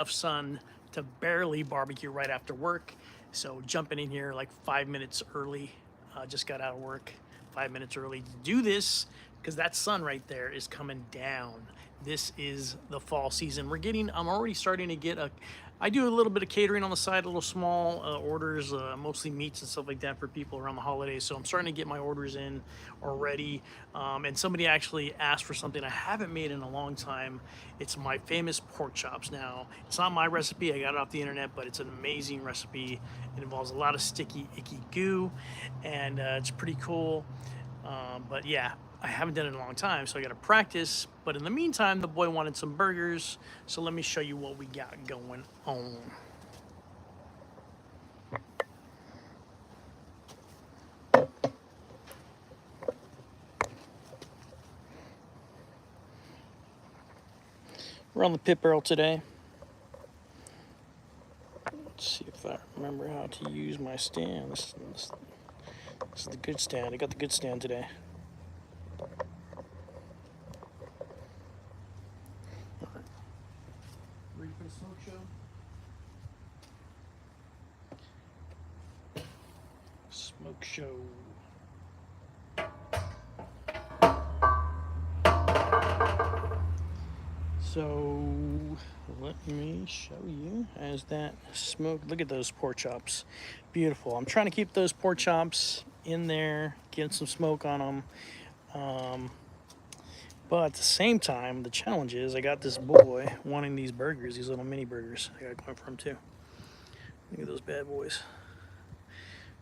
enough sun to barely barbecue right after work. So jumping in here like 5 minutes early, just got out of work 5 minutes early to do this because that sun right there is coming down. This is the fall season. I'm already starting to get I do a little bit of catering on the side, a little small orders, mostly meats and stuff like that for people around the holidays. So I'm starting to get my orders in already. And somebody actually asked for something I haven't made in a long time. It's my famous pork chops. Now, it's not my recipe. I got it off the internet, but it's an amazing recipe. It involves a lot of sticky, icky goo, and it's pretty cool. But yeah, I haven't done it in a long time, so I got to practice. But in the meantime, the boy wanted some burgers, so let me show you what we got going on. We're on the pit barrel today. Let's see if I remember how to use my stand. This is the good stand. I got the good stand today. Ready for the smoke show? Smoke show. So let me show you as that smoke. Look at those pork chops, beautiful. I'm trying to keep those pork chops in there, get some smoke on them. But at the same time, the challenge is I got this boy wanting these burgers, these little mini burgers. I got going for him too. Look at those bad boys.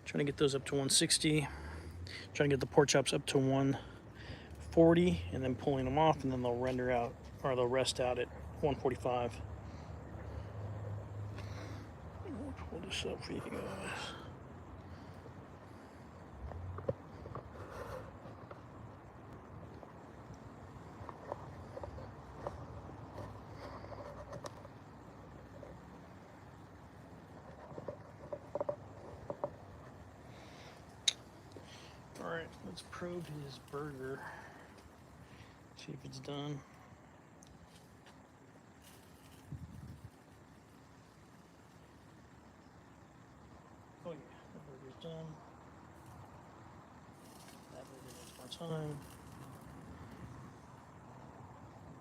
Trying to get those up to 160. Trying to get the pork chops up to 140, and then pulling them off, and then they'll render out, or they'll rest out at 145. I'll pull this up for you guys. All right, let's probe his burger. See if it's done. Oh yeah, the burger's done. That burger needs more time.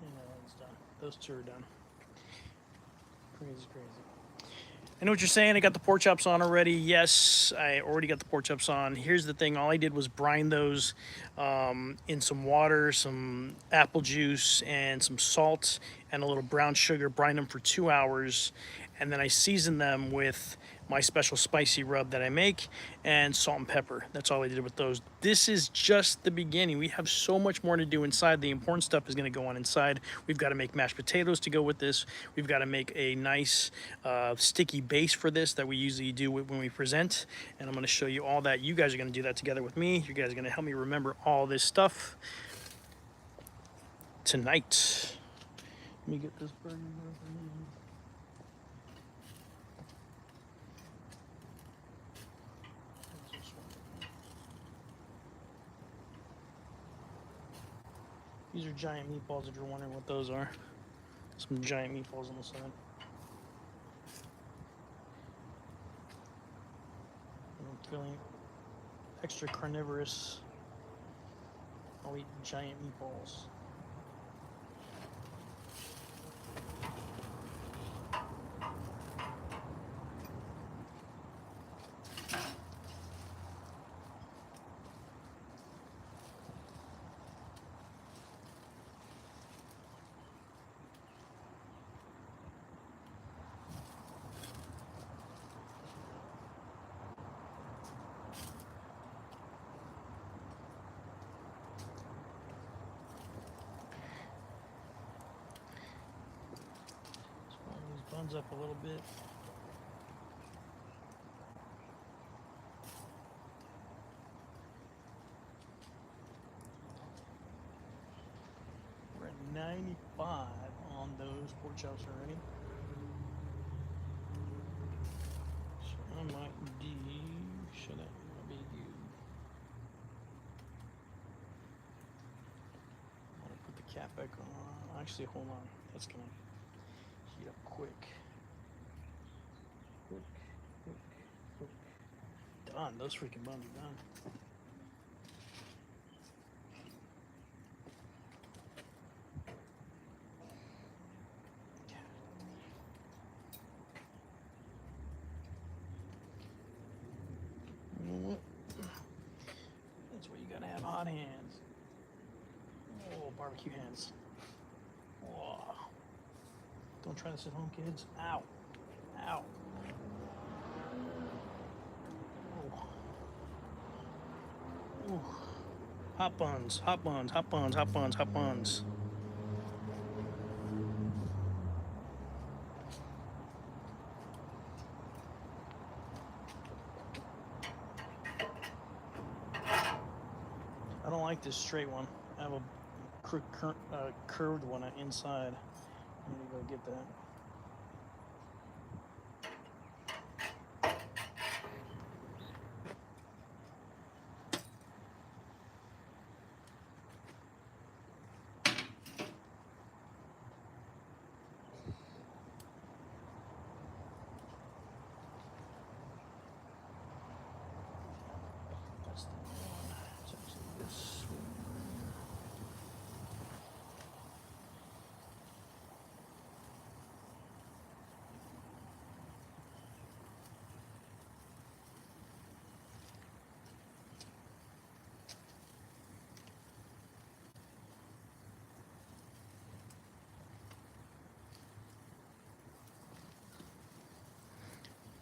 And that one's done. Those two are done. Crazy, crazy. I know what you're saying. I got the pork chops on already. Yes, I already got the pork chops on. Here's the thing. All I did was brine those in some water, some apple juice, and some salt and a little brown sugar. Brine them for 2 hours. And then I season them with my special spicy rub that I make and salt and pepper. That's all I did with those. This is just the beginning. We have so much more to do inside. The important stuff is going to go on inside. We've got to make mashed potatoes to go with this. We've got to make a nice sticky base for this that we usually do when we present. And I'm going to show you all that. You guys are going to do that together with me. You guys are going to help me remember all this stuff tonight. Let me get this burger. These are giant meatballs if you're wondering what those are. Some giant meatballs on the side. I'm feeling extra carnivorous. I'll eat giant meatballs. Buns up a little bit. We're at 95 on those pork chops already. So I might should that be good. I'm gonna put the cap back on. Actually, hold on. That's gonna heat up quick. done. Those freaking buns are done. That's where you gotta have hot hands. Oh, barbecue hands. Oh. Don't try this at home, kids. Ow. Ow. Oh. Ooh. Hot buns, hot buns, hot buns, hot buns, hot buns. I don't like this straight one. I have a curved one inside. I need to go get that. That's the one. It's actually this one.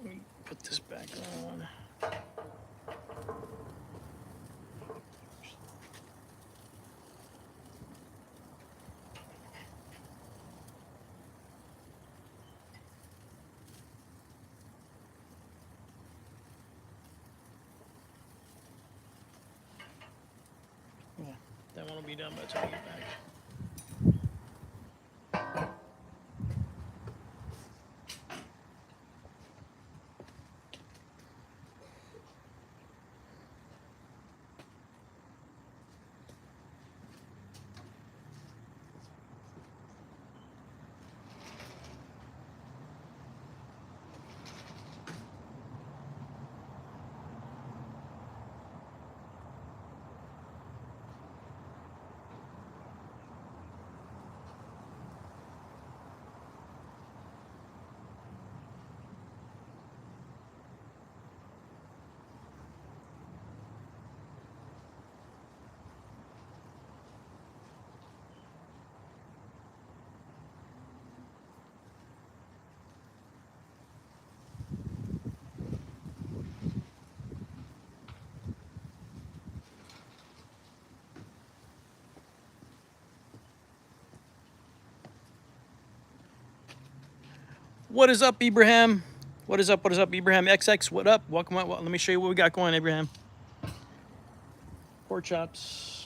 Let me put this back on. Yeah, that one will be done by the time I get back. What is up, Ibrahim? What is up? What is up, Ibrahim? XX, what up? Welcome. Let me show you what we got going, Ibrahim. Pork chops.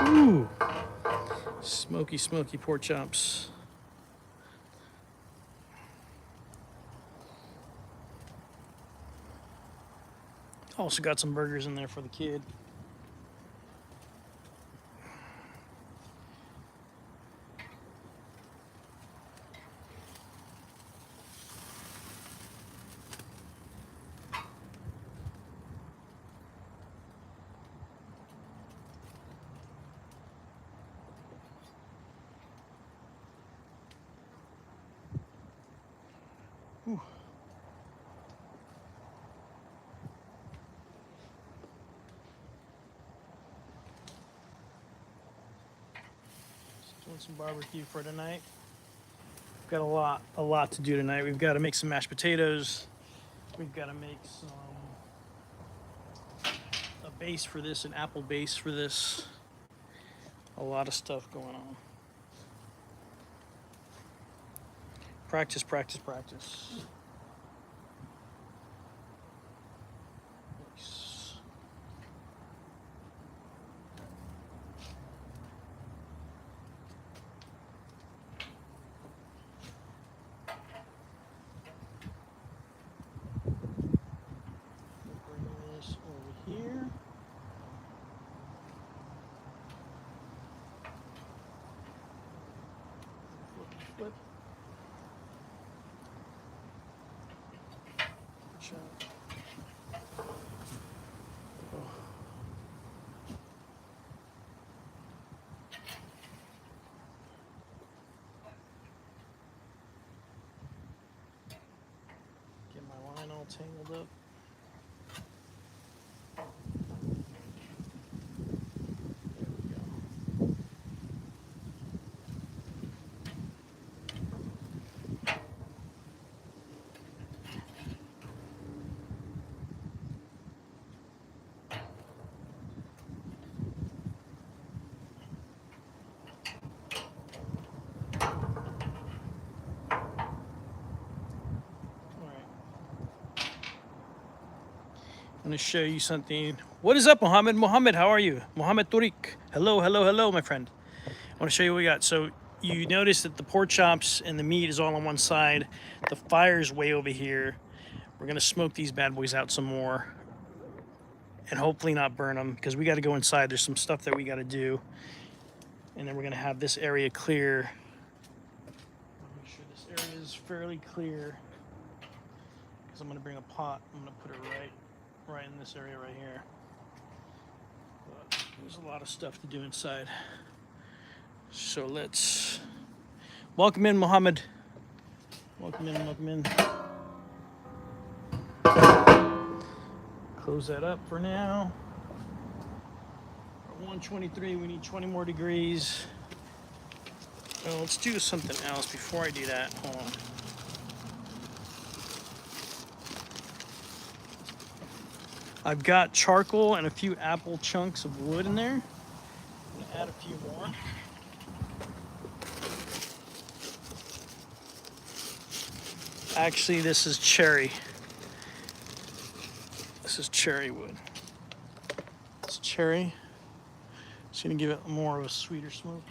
Ooh. Smoky, smoky pork chops. Also got some burgers in there for the kid. Ooh. Just doing some barbecue for tonight. Got a lot to do tonight. We've got to make some mashed potatoes. We've got to make a base for this, an apple base for this. A lot of stuff going on. Practice, practice, practice. Nice. Bring this over here. Flip, flip. going to show you something. What is up, Mohammed? Mohammed, how are you? Mohammed Tariq. Hello, hello, hello, my friend. I want to show you what we got. So you notice that the pork chops and the meat is all on one side. The fire's way over here. We're going to smoke these bad boys out some more and hopefully not burn them because we got to go inside. There's some stuff that we got to do. And then we're going to have this area clear. Make sure this area is fairly clear because I'm going to bring a pot. I'm going to put it right in this area right here. But there's a lot of stuff to do inside. So let's welcome in Mohammed. Welcome in, welcome in. Close that up for now. At 123, we need 20 more degrees. Well, let's do something else before I do that. Hold on. I've got charcoal and a few apple chunks of wood in there. I'm gonna add a few more. Actually, this is cherry. This is cherry wood. It's cherry. It's gonna give it more of a sweeter smoke.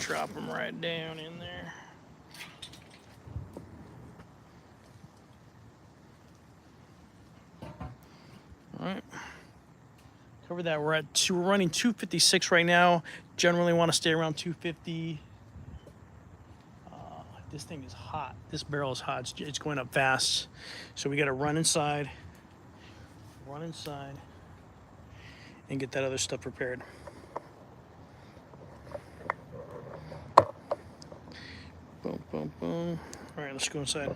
Drop them right down in there. All right. Cover that. We're running 256 right now. Generally want to stay around 250. This thing is hot. This barrel is hot. It's going up fast. So we got to run inside, and get that other stuff prepared. Boom, boom, boom. All right, let's go inside.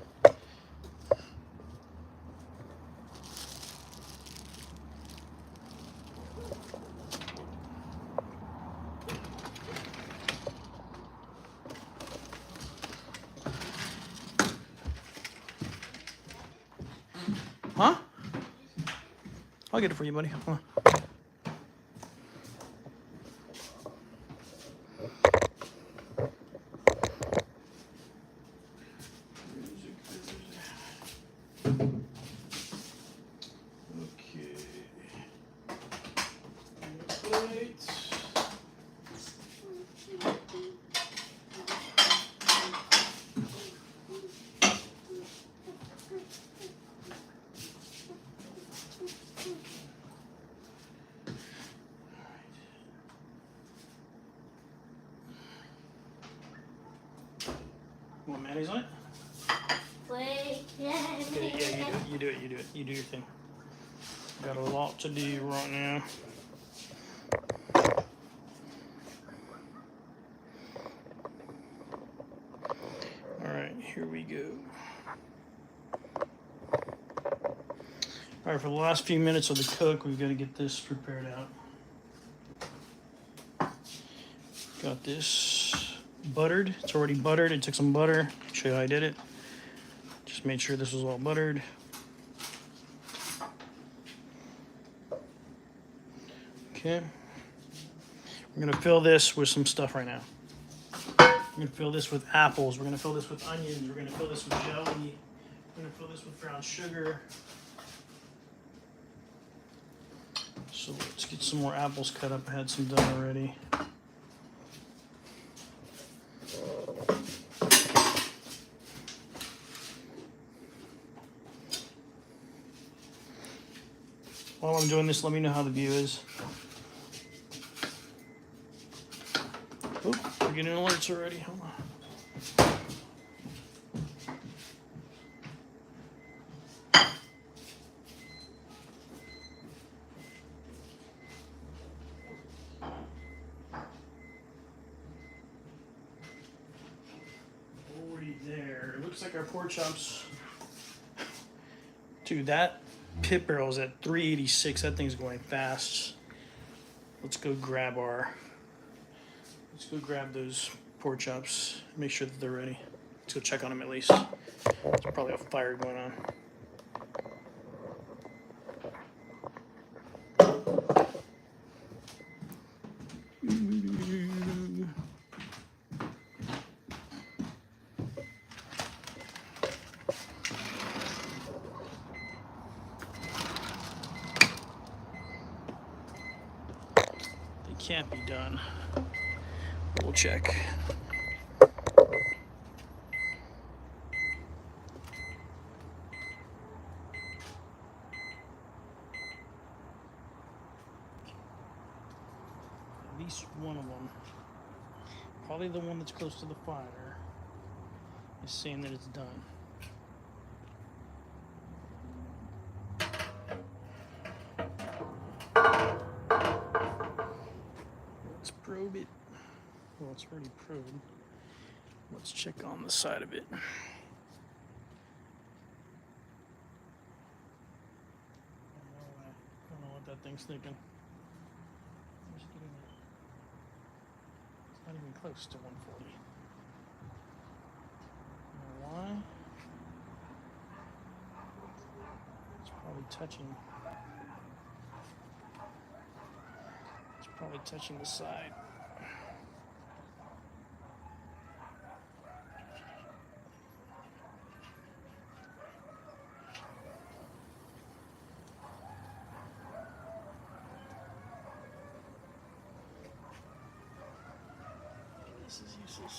Huh? I'll get it for you, buddy. Hold on. Want mayonnaise on it? Wait, Okay, yeah, you do it. You do your thing. Got a lot to do right now. All right, here we go. All right, for the last few minutes of the cook, we've got to get this prepared out. Got this buttered. It's already buttered. I took some butter. Show you how I did it. Just made sure this was all buttered. Okay. We're gonna fill this with some stuff right now. We're gonna fill this with apples. We're gonna fill this with onions. We're gonna fill this with jelly. We're gonna fill this with brown sugar. So let's get some more apples cut up. I had some done already. While I'm doing this, let me know how the view is. Oh, we're getting alerts already. Hold on. Already there. It looks like our pork chops. Dude, that pit barrel is at 386. That thing's going fast. Let's go grab those pork chops. Make sure that they're ready. Let's go check on them at least. There's probably a fire going on. It can't be done. We'll check. At least one of them, probably the one that's close to the fire, is saying that it's done. Let's probe it. Well, it's already probed. Let's check on the side of it. I don't know what that thing's thinking. It's not even close to 140. You know why? It's probably touching. It's probably touching the side. This is useless.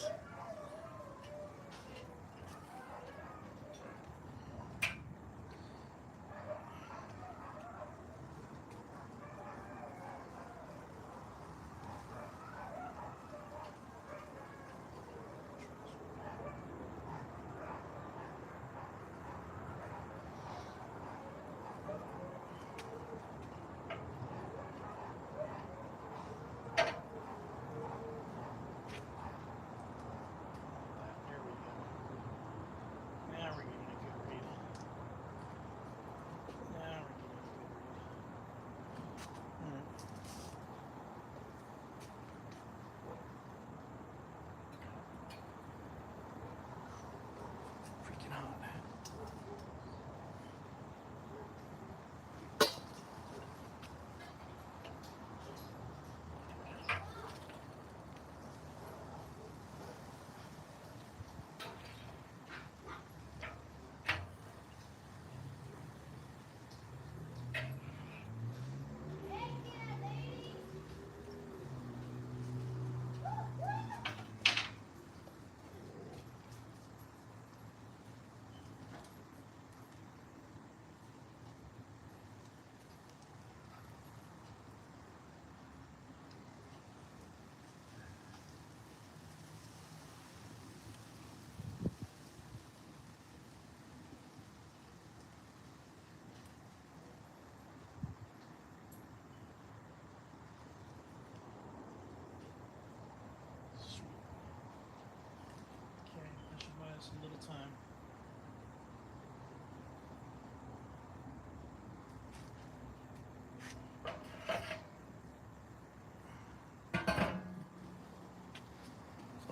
A little time.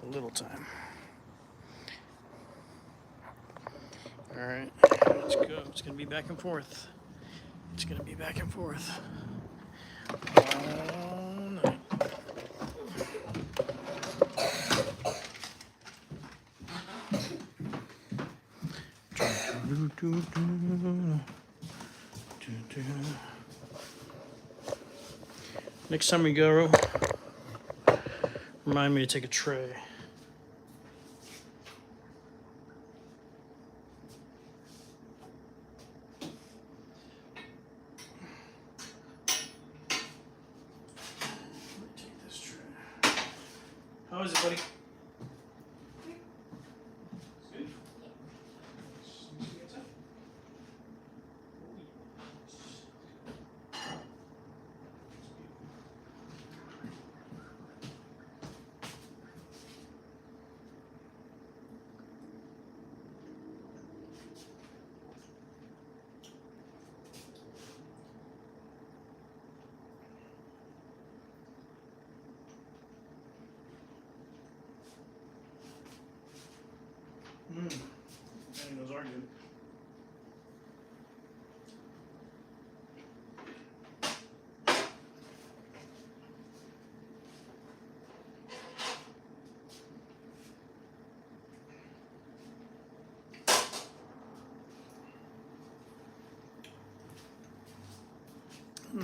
A little time. All right, let's go. It's gonna be back and forth. It's gonna be back and forth all night. Next time we go, remind me to take a tray. Take this tray. How is it, buddy? I think those are good.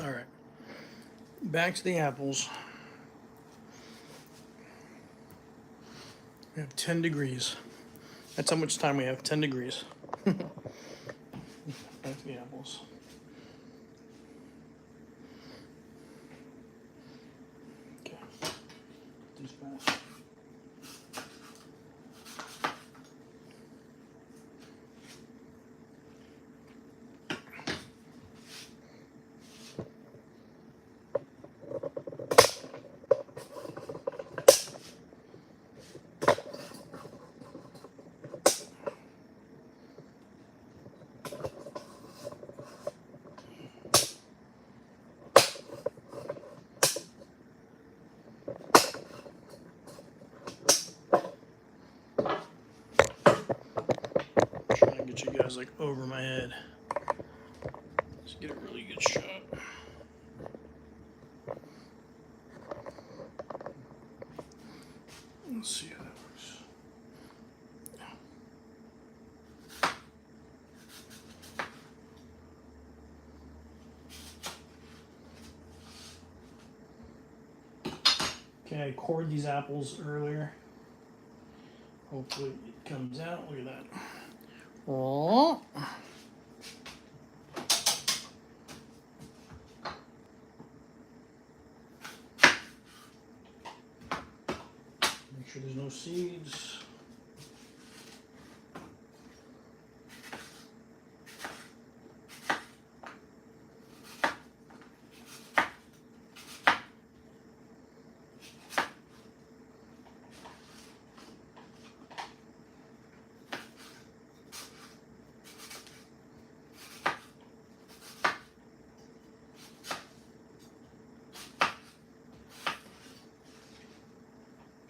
All right, back to the apples. We have 10 degrees. That's how much time we have, 10 degrees. Back to the apples. Okay. These fast. Trying to get you guys like over my head. Let's get a really good shot. Let's see how that works. Okay, I cored these apples earlier. Hopefully it comes out. Look at that. Oh. Make sure there's no seeds.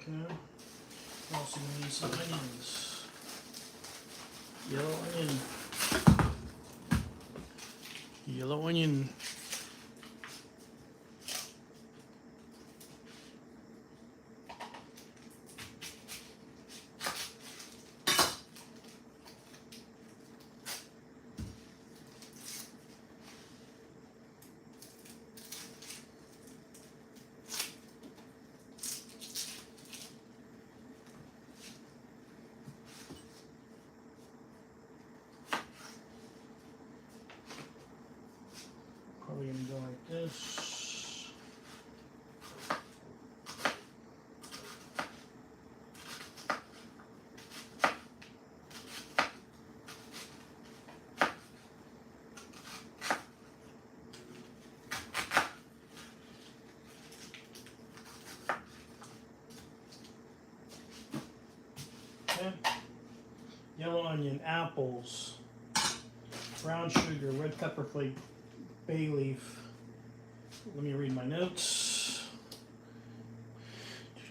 Okay. Also need some onions. Yellow onion. Yellow onion. Probably gonna go like this. Okay. Yellow onion, apples, brown sugar, red pepper flake, bay leaf. Let me read my notes.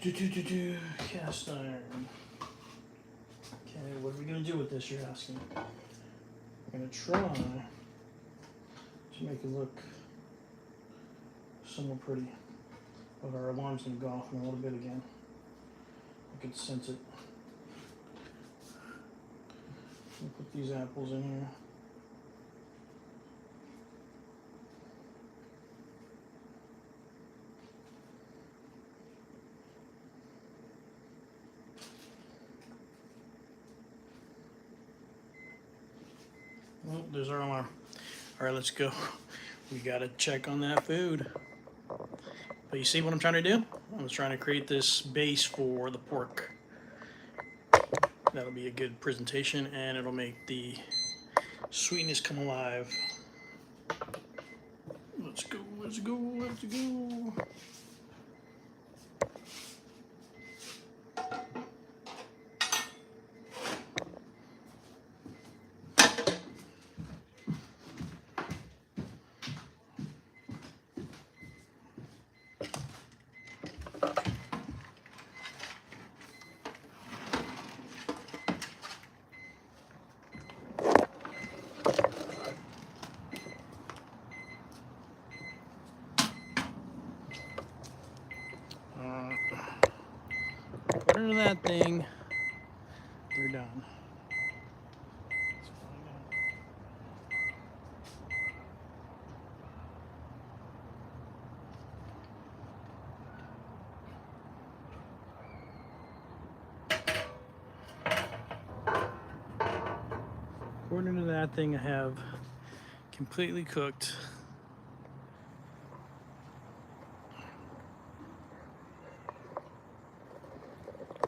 Cast iron. Okay, what are we gonna do with this, you're asking? We're gonna try to make it look somewhat pretty. But our alarm's gonna go off in a little bit again. I can sense it. We'll put these apples in here. Well, there's our alarm. All right, let's go. We gotta check on that food. But you see what I'm trying to do? I'm trying to create this base for the pork. That'll be a good presentation and it'll make the sweetness come alive. Let's go, let's go, let's go. Put into that thing. They're done. Let's find out. According to that thing, I have completely cooked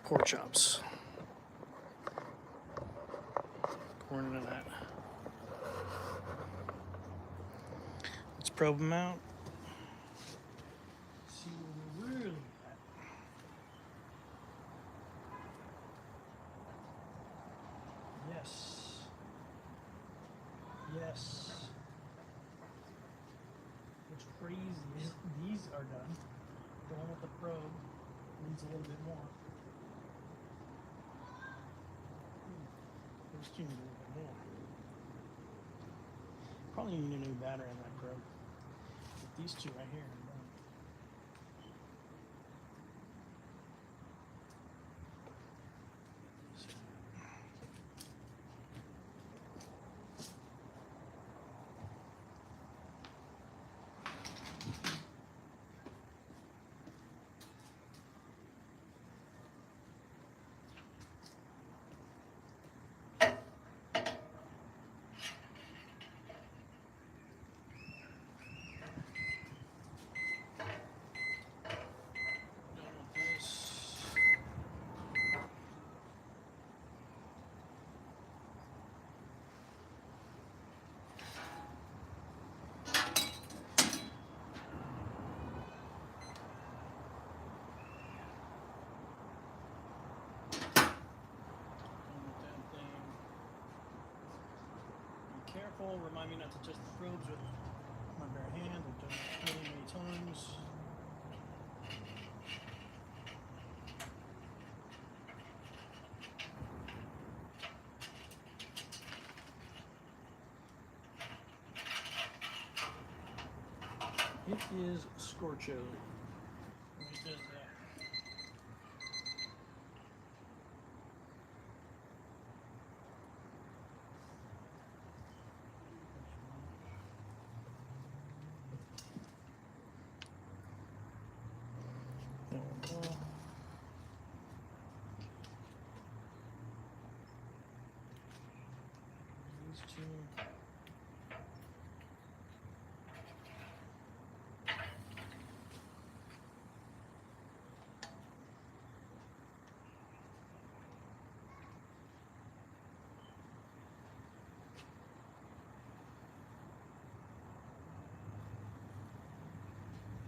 pork chops. According to that. Let's probe them out. See what we're really at. Yes. Yes. What's crazy is these are done. The one with the probe needs a little bit more. Those two need a little bit more. Probably need a new battery on that probe. But these two right here are done. Done with this. Be careful, remind me not to touch the probes with my bare hands. I've done it many times. It is Scorcho. What does that? There we go. These two.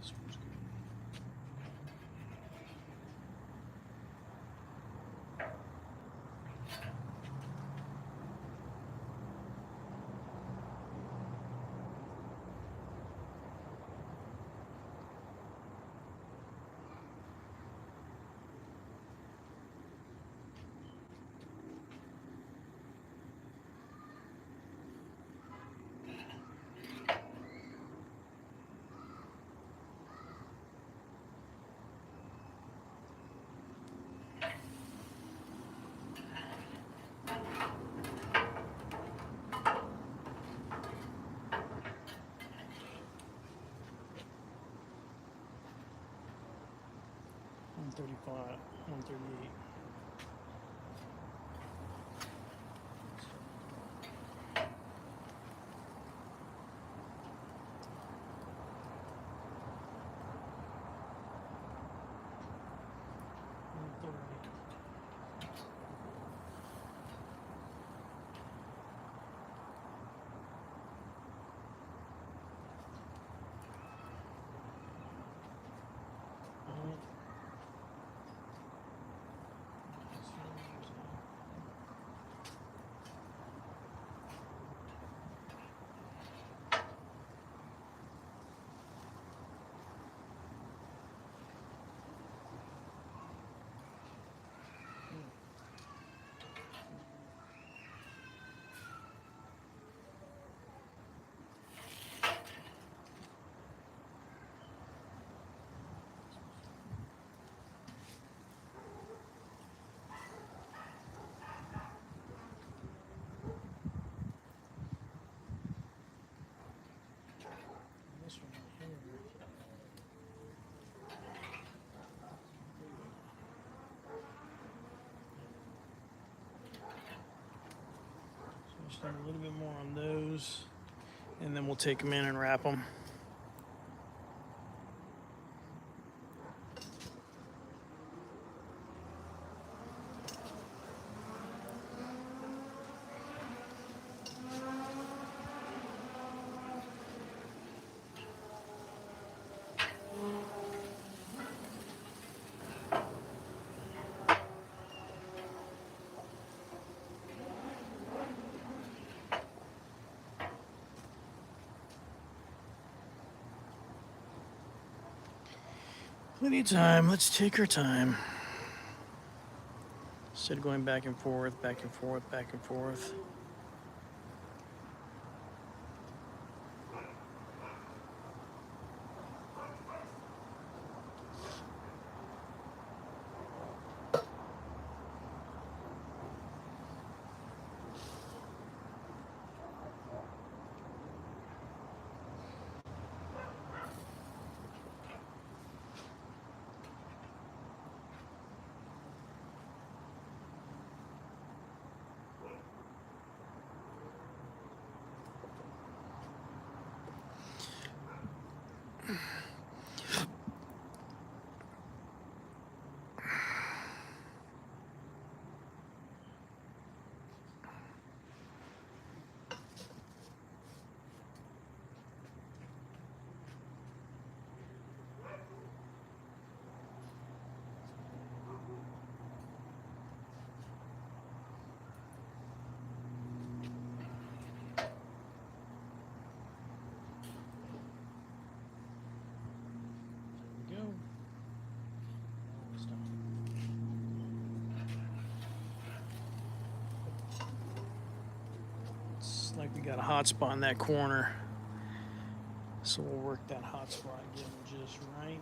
This one's good. $135, $138. Spend a little bit more on those, and then we'll take them in and wrap them. Plenty of time. Let's take our time. Instead of going back and forth, back and forth, back and forth. Like we got a hot spot in that corner, so we'll work that hot spot and get them just right.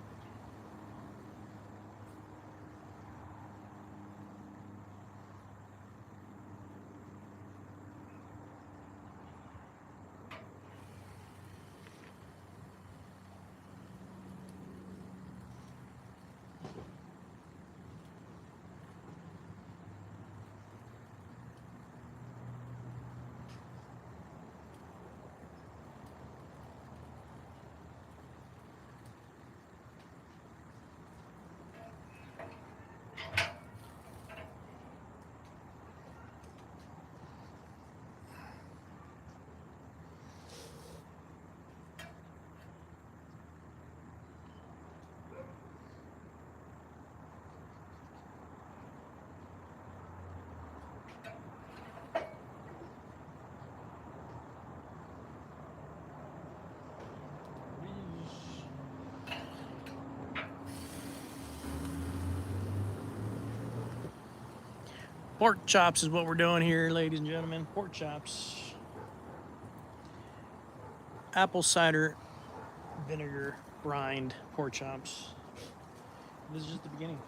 Pork chops is what we're doing here, ladies and gentlemen. Pork chops. Apple cider vinegar brined pork chops. This is just the beginning.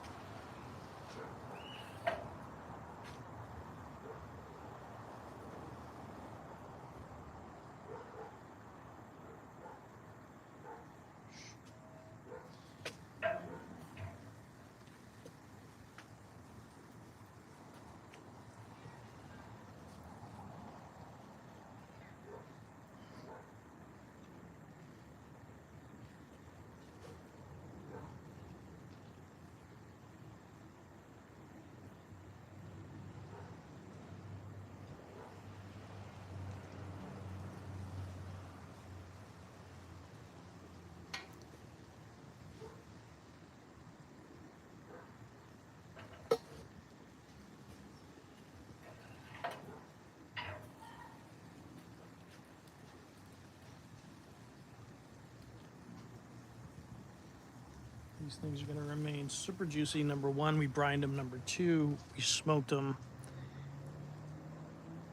These things are going to remain super juicy. Number one, we brined them. Number two, we smoked them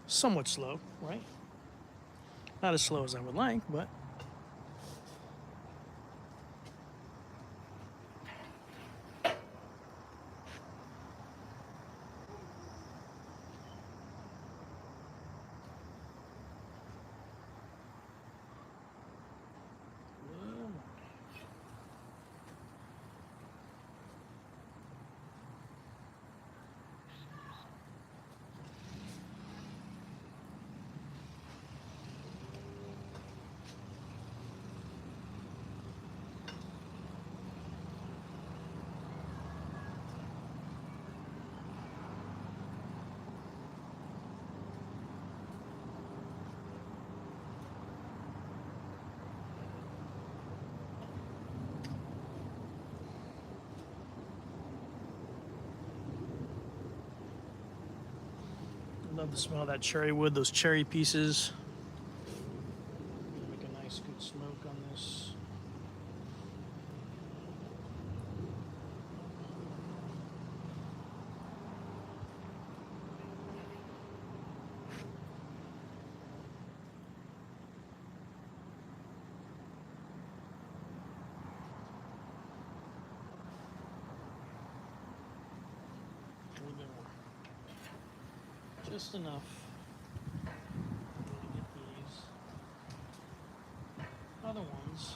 somewhat slow, right? Not as slow as I would like, but Love the smell of that cherry wood, those cherry pieces. Make a nice good smoke on this. A little bit more. Just enough. To get these other ones.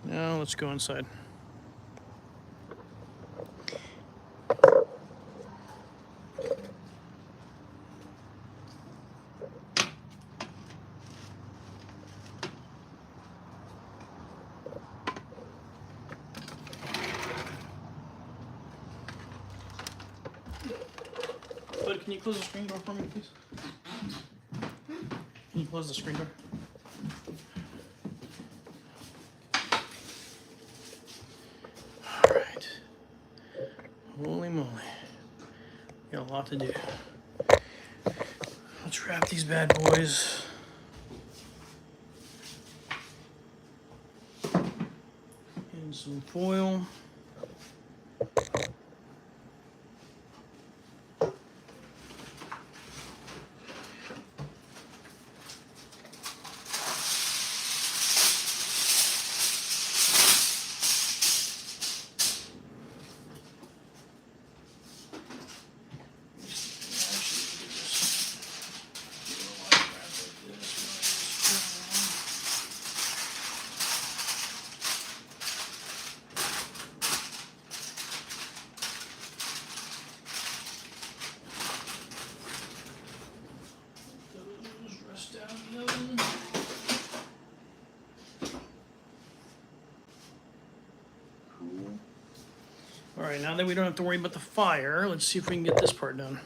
Now let's go inside. Bud, can you close the screen door for me, please? Can you close the screen door? All right. Holy moly. Got a lot to do. Let's wrap these bad boys. In some foil. All right, now that we don't have to worry about the fire, let's see if we can get this part done.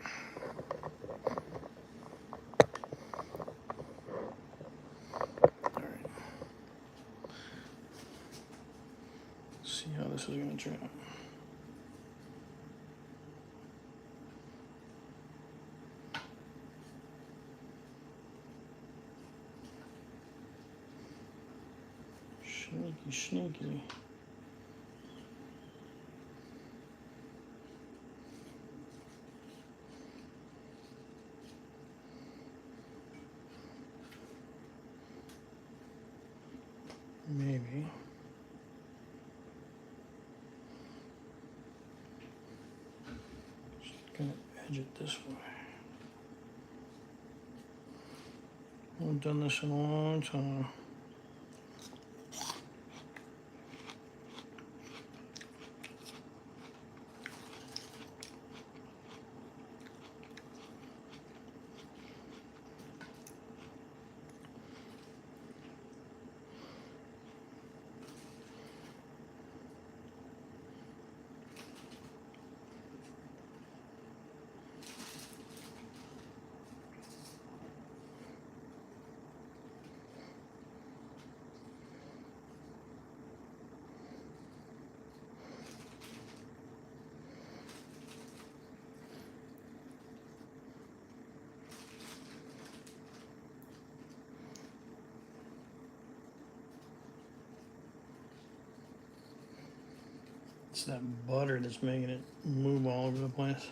All right. Let's see how this is going to turn out. Sneaky, sneaky. Maybe. Just gonna edge it this way. I haven't done this in a long time. It's that butter that's making it move all over the place.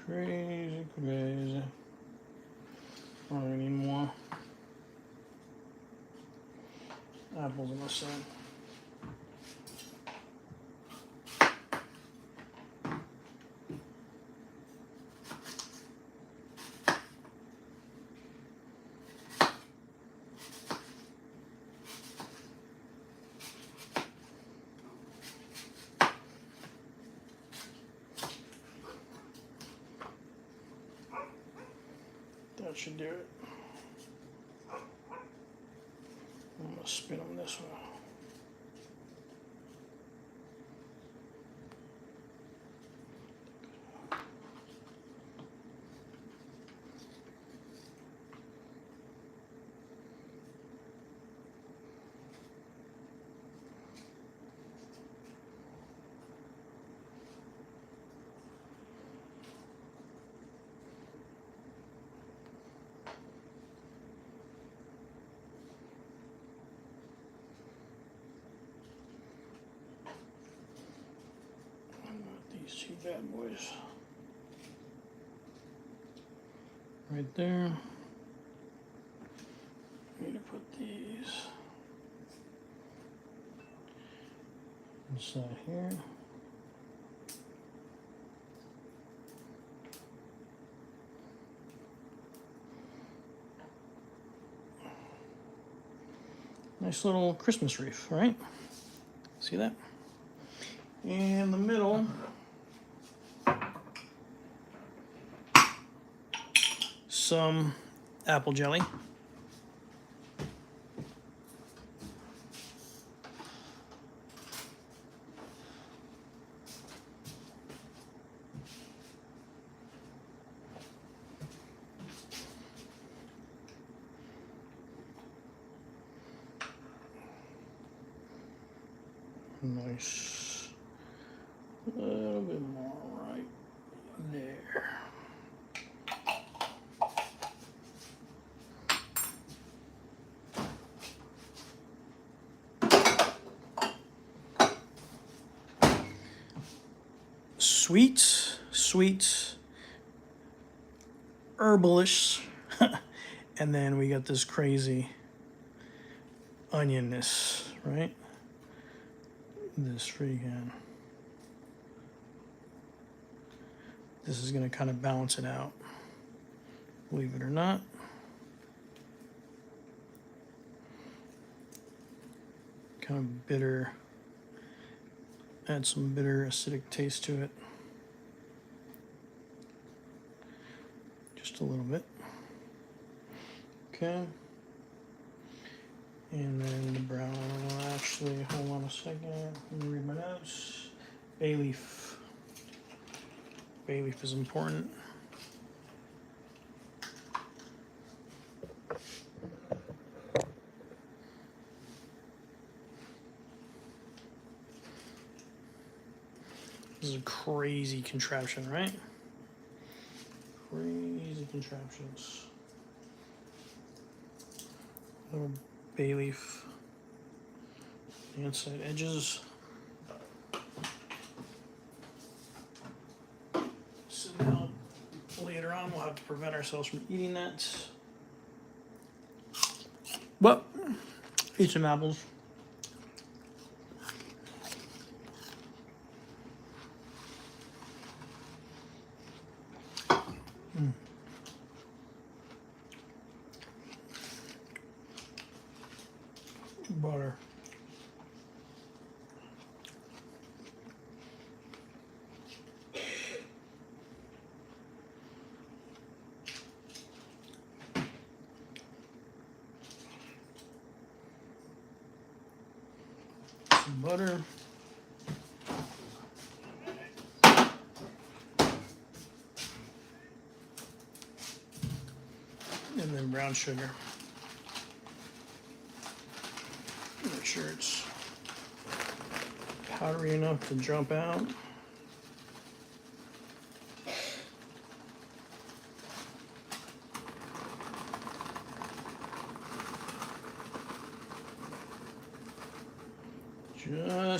Crazy, crazy. Oh, I need more apples in the sun. That should do it. I'm gonna spin them this way. These two bad boys right there. Need to put these inside here. Nice little Christmas wreath, right? See that? In the middle, some apple jelly. Nice. A little bit more right there. Sweet, herbalish, and then we got this crazy onionness, right? This freaking. This is gonna kind of balance it out, believe it or not. Kind of bitter. Add some bitter acidic taste to it. Just a little bit. Okay. And then the brown one, actually, hold on a second. Let me read my notes. Bay leaf. Bay leaf is important. This is a crazy contraption, right? Crazy contraptions. Little bay leaf. The inside edges. So now, later on, we'll have to prevent ourselves from eating that. But, eat some apples. Butter. Some butter. And then brown sugar. Make sure it's powdery enough to jump out.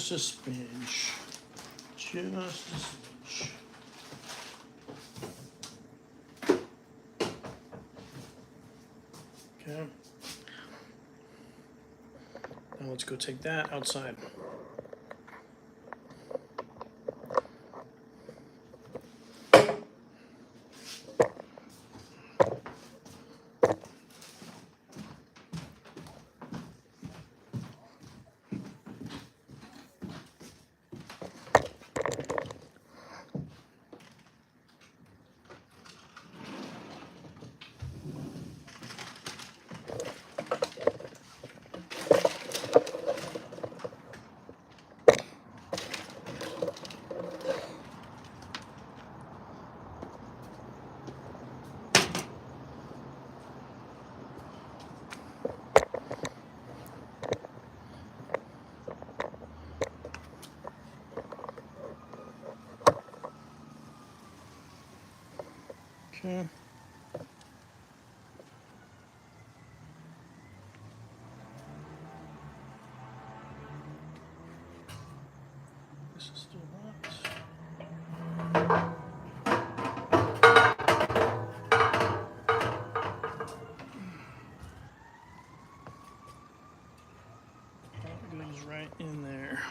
Just a smidge. Just a smidge. go take that outside. Okay. This is still hot. That goes right in there.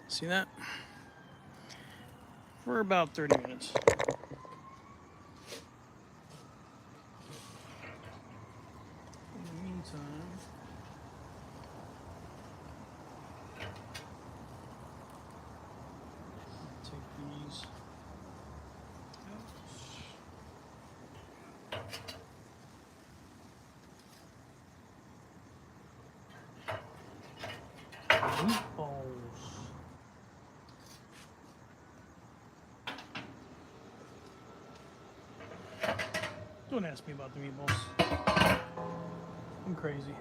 See that? For about 30 minutes. In the meantime, take these out. Meatballs. Don't ask me about the meatballs. I'm crazy.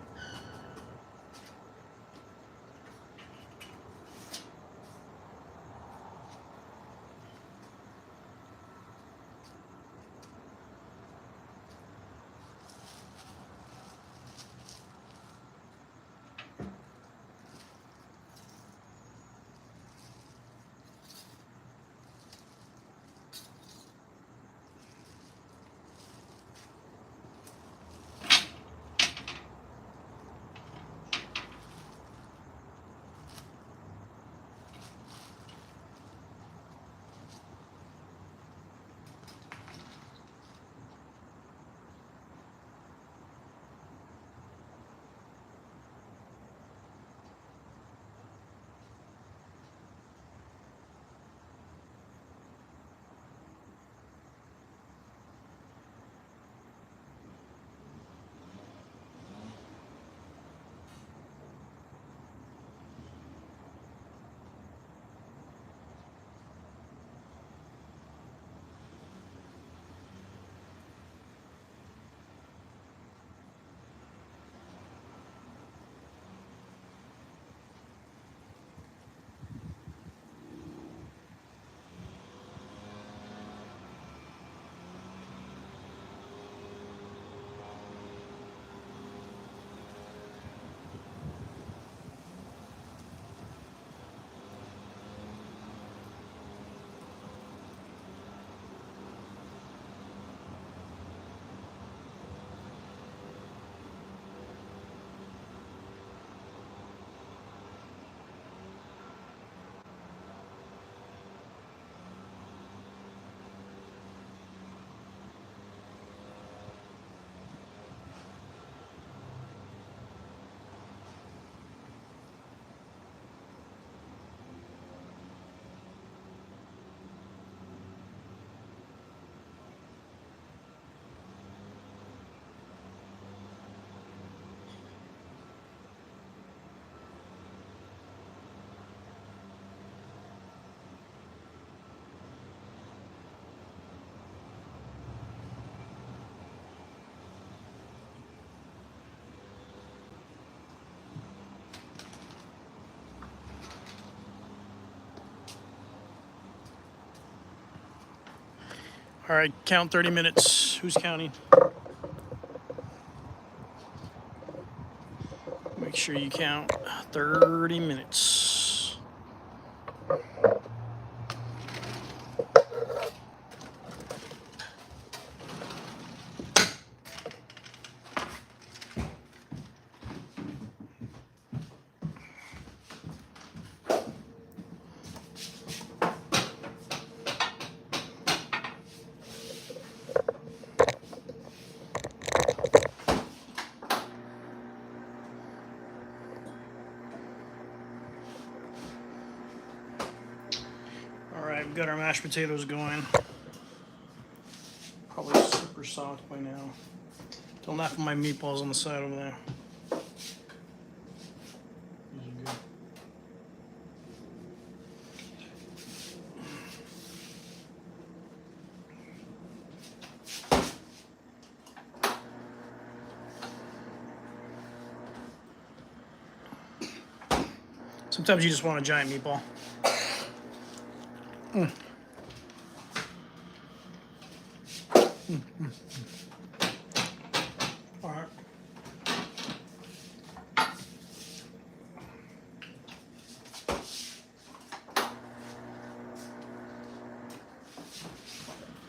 All right, count 30 minutes. Who's counting? Make sure you count 30 minutes. we've got our mashed potatoes going. Probably super soft by now. Don't laugh at my meatballs on the side over there. These are good. Sometimes you just want a giant meatball. All right.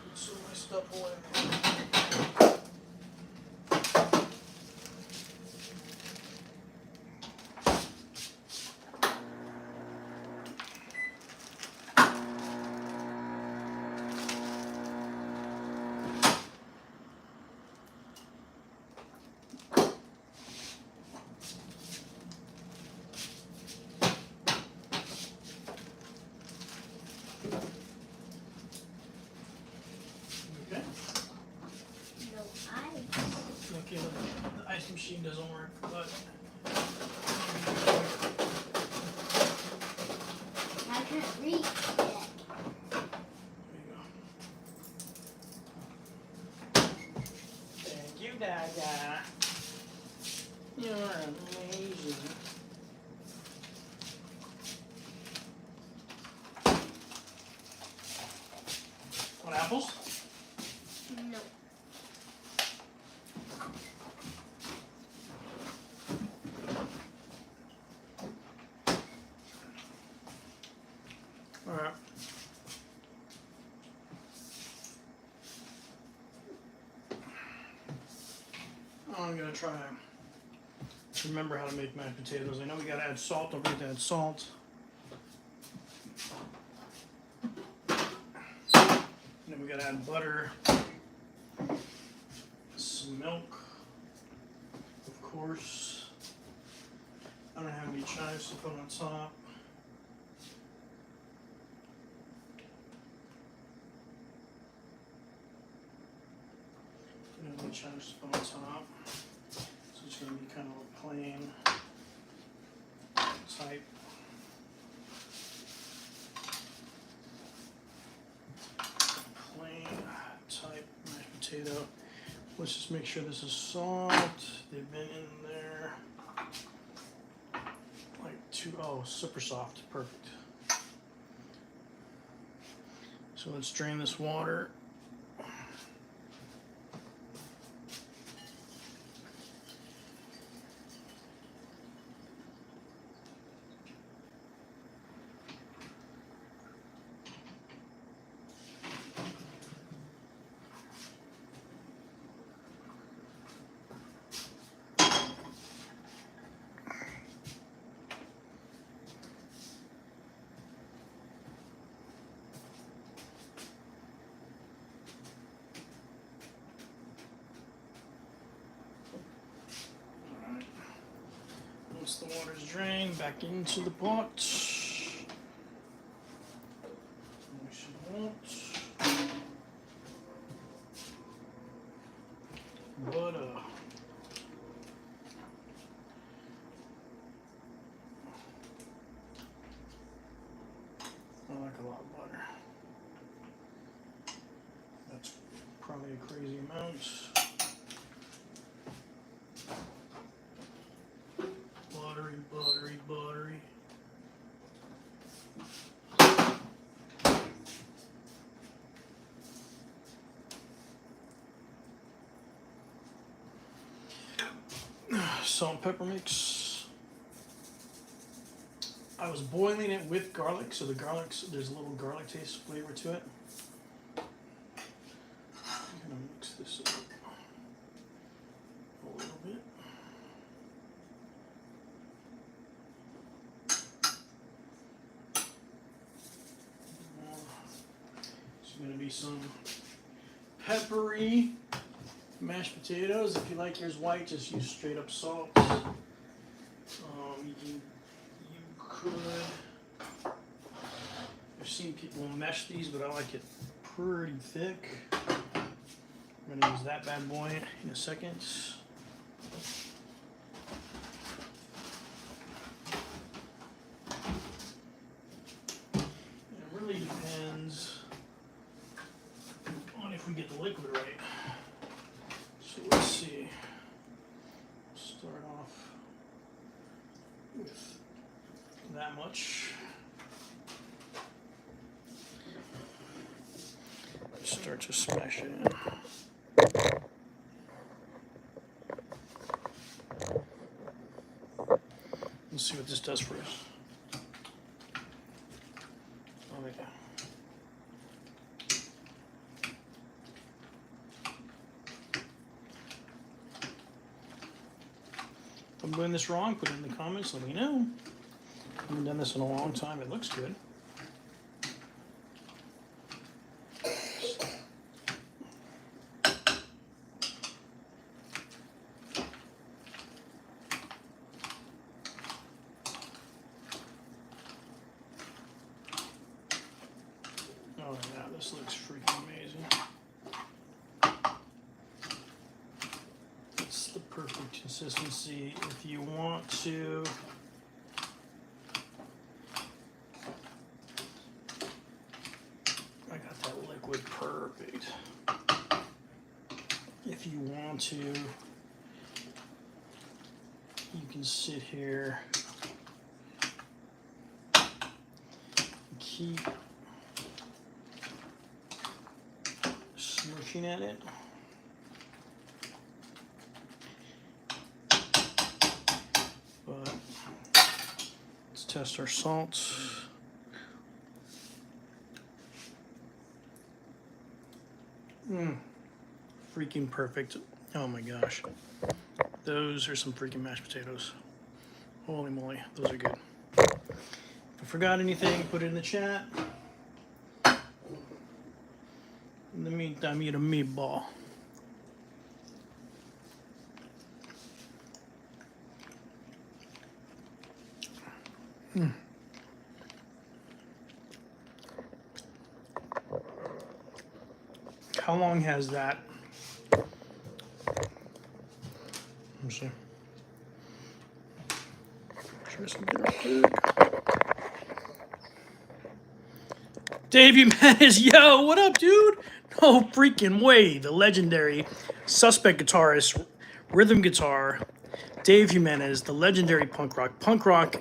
Put some of my stuff away. Okay. No ice. Okay, the ice machine doesn't work, but I can't reach it. there you go. Thank you, Dada. You're amazing. Want apples? No. All right. I'm gonna try to remember how to make mashed potatoes. I know we gotta add salt. Don't forget to add salt. And then we gotta add butter, some milk, of course. I don't have any chives to put on top. I don't have any chives to put on top. So it's gonna be kind of a plain type. Plain type mashed potato. Let's just make sure this is soft. They've been in there like super soft, perfect. So let's drain this water. Once the water's drained, back into the pot. Nice and hot. Butter. I like a lot of butter. That's probably a crazy amount. Buttery, buttery, buttery. Salt and pepper mix. I was boiling it with garlic, so there's a little garlic taste flavor to it. I'm gonna mix this up a little bit. There's gonna be some peppery mashed potatoes. If you like yours white, just use straight up salt. You could, if seen people mesh these, but I like it pretty thick. I'm gonna use that bad boy in a second. It really depends on if we get the liquid right. So let's see. Start off with that much. Start to smash it in. Let's see what this does for us. Oh, yeah. If I'm doing this wrong, put it in the comments, let me know. I haven't done this in a long time. It looks good. Oh yeah, this looks freaking amazing. It's the perfect consistency. If you want to I got that liquid perfect. If you want to, you can sit here, keep smushing at it. But let's test our salts. Freaking perfect. Oh my gosh. Those are some freaking mashed potatoes. Holy moly, those are good. If I forgot anything, put it in the chat. In the meantime, eat a meatball. How long has that? Let me see. Try something real quick. Dave Jimenez, yo, what up, dude? No freaking way. The legendary Suspect guitarist, rhythm guitar, Dave Jimenez, the legendary punk rock. Punk rock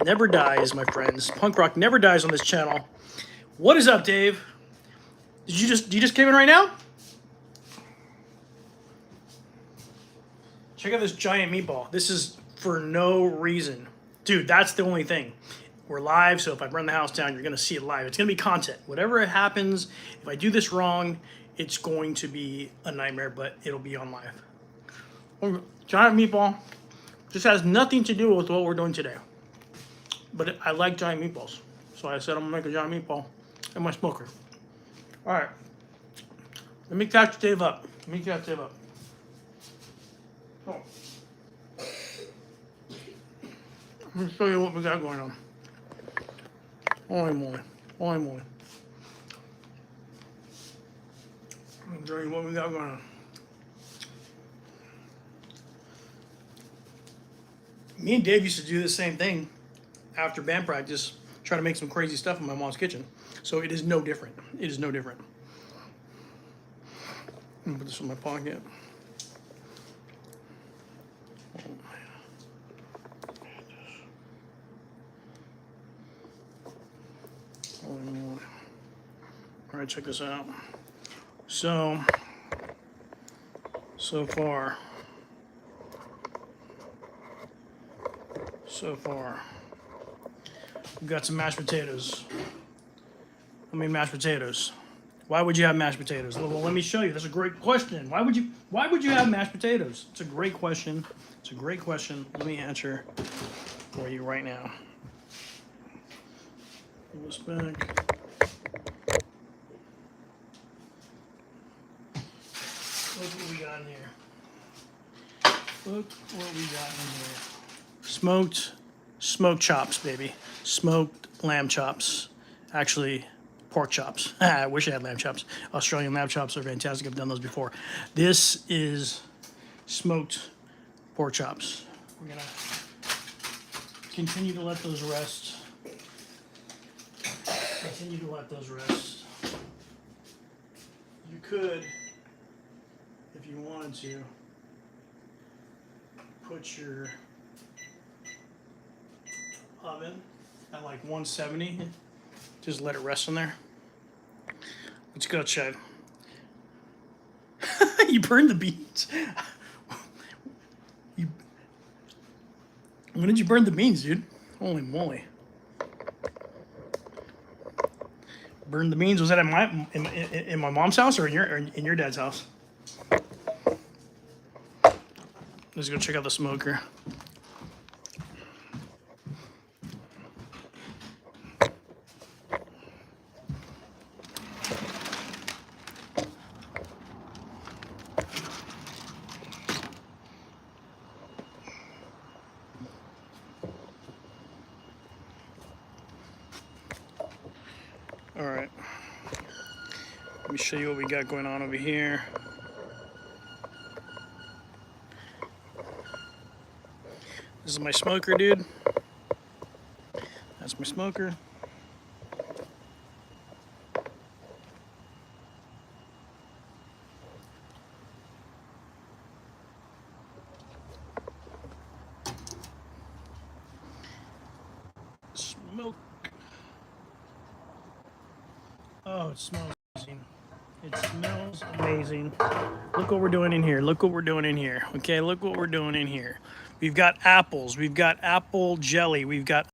never dies, my friends. Punk rock never dies on this channel. What is up, Dave? Did you just came in right now? Check out this giant meatball. This is for no reason. Dude, that's the only thing. We're live, so if I burn the house down, you're gonna see it live. It's gonna be content. Whatever it happens, if I do this wrong, it's going to be a nightmare, but it'll be on live. Giant meatball. This has nothing to do with what we're doing today. But I like giant meatballs. So I said I'm gonna make a giant meatball in my smoker. All right, let me catch Dave up. Oh. Let me show you what we got going on. Holy moly. Let me show you what we got going on. Me and Dave used to do the same thing after band practice, try to make some crazy stuff in my mom's kitchen. So it is no different. I'm gonna put this in my pocket. All right, check this out. So far, we've got some mashed potatoes. I mean, mashed potatoes. Why would you have mashed potatoes? Well, let me show you. That's a great question. Why would you have mashed potatoes? It's a great question. Let me answer for you right now. Pull this back. Look what we got in here. Smoked chops, baby. Smoked lamb chops. Actually, pork chops. I wish I had lamb chops. Australian lamb chops are fantastic. I've done those before. This is smoked pork chops. We're gonna continue to let those rest. Continue to let those rest. You could, if you wanted to, put your oven at like 170. Just let it rest in there. Let's go, Chad. You burned the beans. When did you burn the beans, dude? Holy moly. Burned the beans. Was that in my mom's house or in your dad's house? Let's go check out the smoker. All right. Let me show you what we got going on over here. This is my smoker, dude. That's my smoker. Smoke. Oh, it smells amazing. It smells amazing. Look what we're doing in here. Look what we're doing in here. Okay, look what we're doing in here. We've got apples. We've got apple jelly. We've got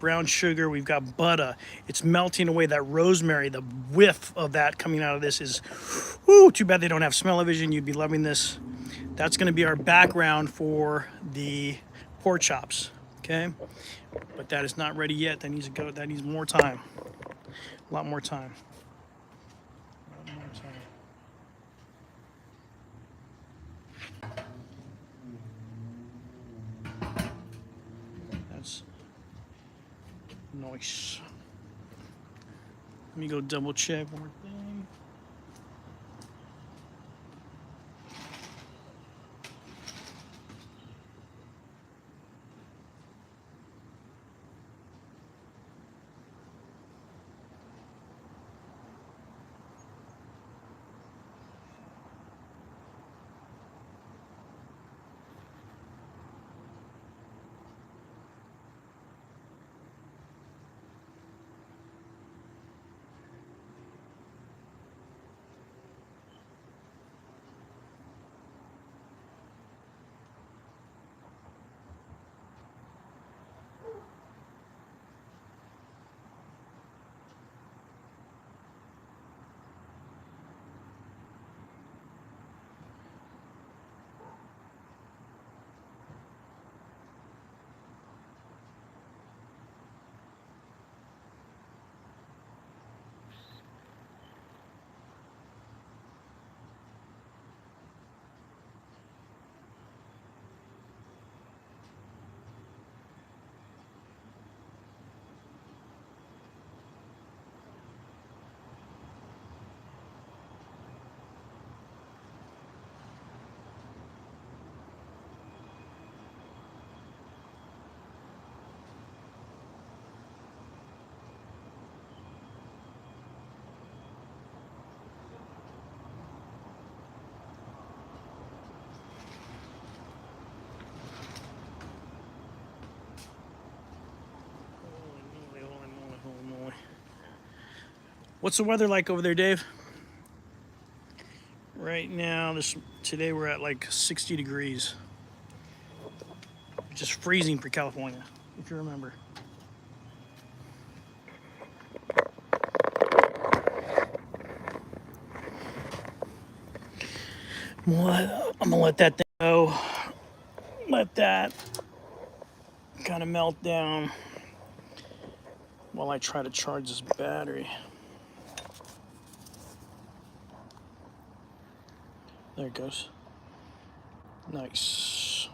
brown sugar. We've got butter. It's melting away. That rosemary, the whiff of that coming out of this is, whoo, too bad they don't have smell-o-vision. You'd be loving this. That's going to be our background for the pork chops. Okay, but that is not ready yet. That needs to go. That needs more time. A lot more time. A lot more time. That's nice. Let me go double check one more thing. Holy moly. What's the weather like over there, Dave? Right now, today we're at like 60 degrees. Which is freezing for California, if you remember. I'm gonna let that thing go. Let that kind of melt down while I try to charge this battery. There it goes. Nice.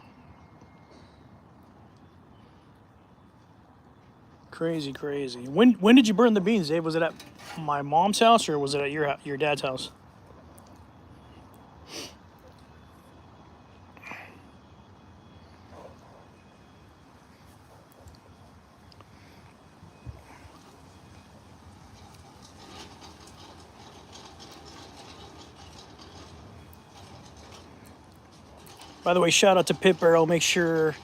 Crazy, crazy. When did you burn the beans, Dave? Was it at my mom's house, or was it at your dad's house? By the way, shout out to Pit Barrel. Make sure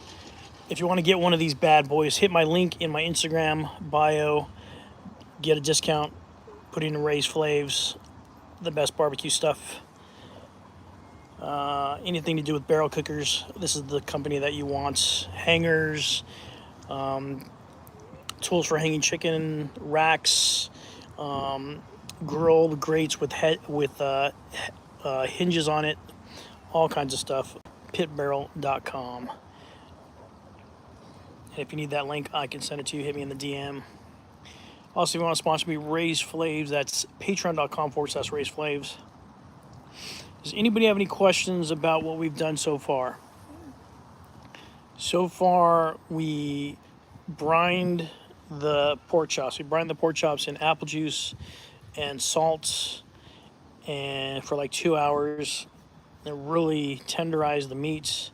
if you want to get one of these bad boys, hit my link in my Instagram bio. Get a discount. Put in Ray's Flavs, the best barbecue stuff. Anything to do with barrel cookers, this is the company that you want. Hangers, tools for hanging chicken, racks, grill grates with hinges on it, all kinds of stuff. Pitbarrel.com. And if you need that link, I can send it to you. Hit me in the DM. Also, if you want to sponsor me, Ray's Flavs, that's patreon.com/Ray's Flavs. Does anybody have any questions about what we've done so far? So far, we brined the pork chops. We brined the pork chops in apple juice and salt, and for like 2 hours. It really tenderized the meats.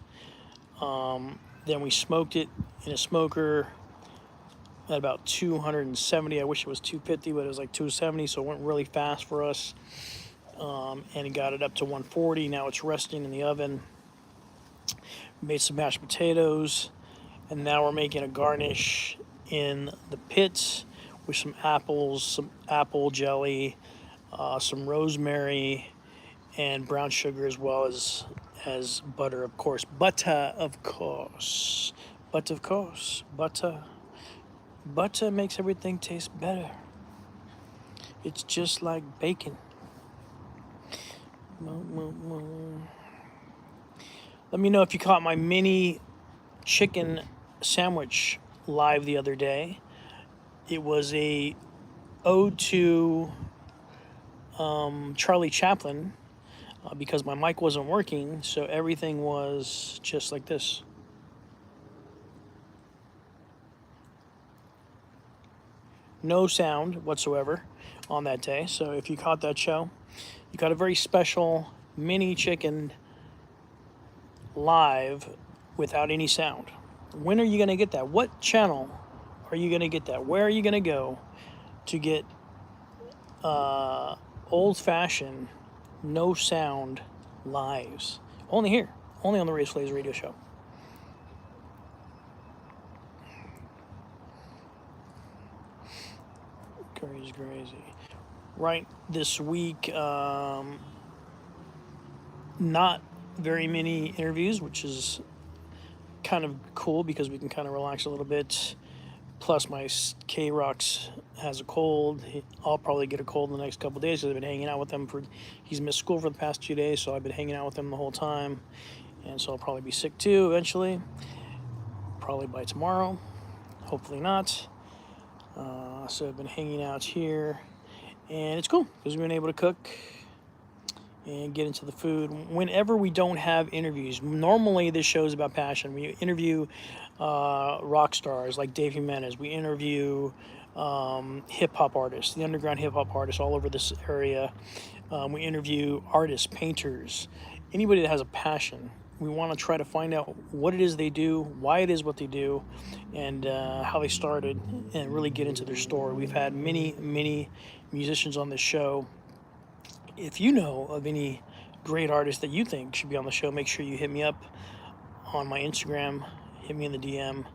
Then we smoked it in a smoker at about 270. I wish it was 250, but it was like 270, so it went really fast for us. And it got it up to 140. Now it's resting in the oven. Made some mashed potatoes, and now we're making a garnish in the pit with some apples, some apple jelly, some rosemary, and brown sugar, as well as butter, of course. Butter, of course. But of course, butter makes everything taste better. It's just like bacon. Let me know if you caught my mini chicken sandwich live the other day. It was a ode to Charlie Chaplin, because my mic wasn't working, so everything was just like this. No sound whatsoever on that day. So if you caught that show, you got a very special mini chicken live without any sound. When are you going to get that? What channel are you going to get that? Where are you going to go to get old-fashioned, no sound lives? Only here. Only on the Ray's Flavs radio show. Crazy. Right this week, not very many interviews, which is kind of cool because we can kind of relax a little bit. Plus, my K-Rox has a cold. I'll probably get a cold in the next couple of days because I've been hanging out with him he's missed school for the past 2 days, so I've been hanging out with him the whole time. And so I'll probably be sick too eventually. Probably by tomorrow. Hopefully not. So I've been hanging out here, and it's cool because we've been able to cook and get into the food whenever we don't have interviews. Normally this show is about passion. We interview rock stars like Dave Jimenez. We interview hip-hop artists, the underground hip-hop artists all over this area. We interview artists, painters, anybody that has a passion. We want to try to find out what it is they do, why it is what they do, and how they started, and really get into their story. We've had many musicians on this show. If you know of any great artists that you think should be on the show, make sure you hit me up on my Instagram, hit me in the DM,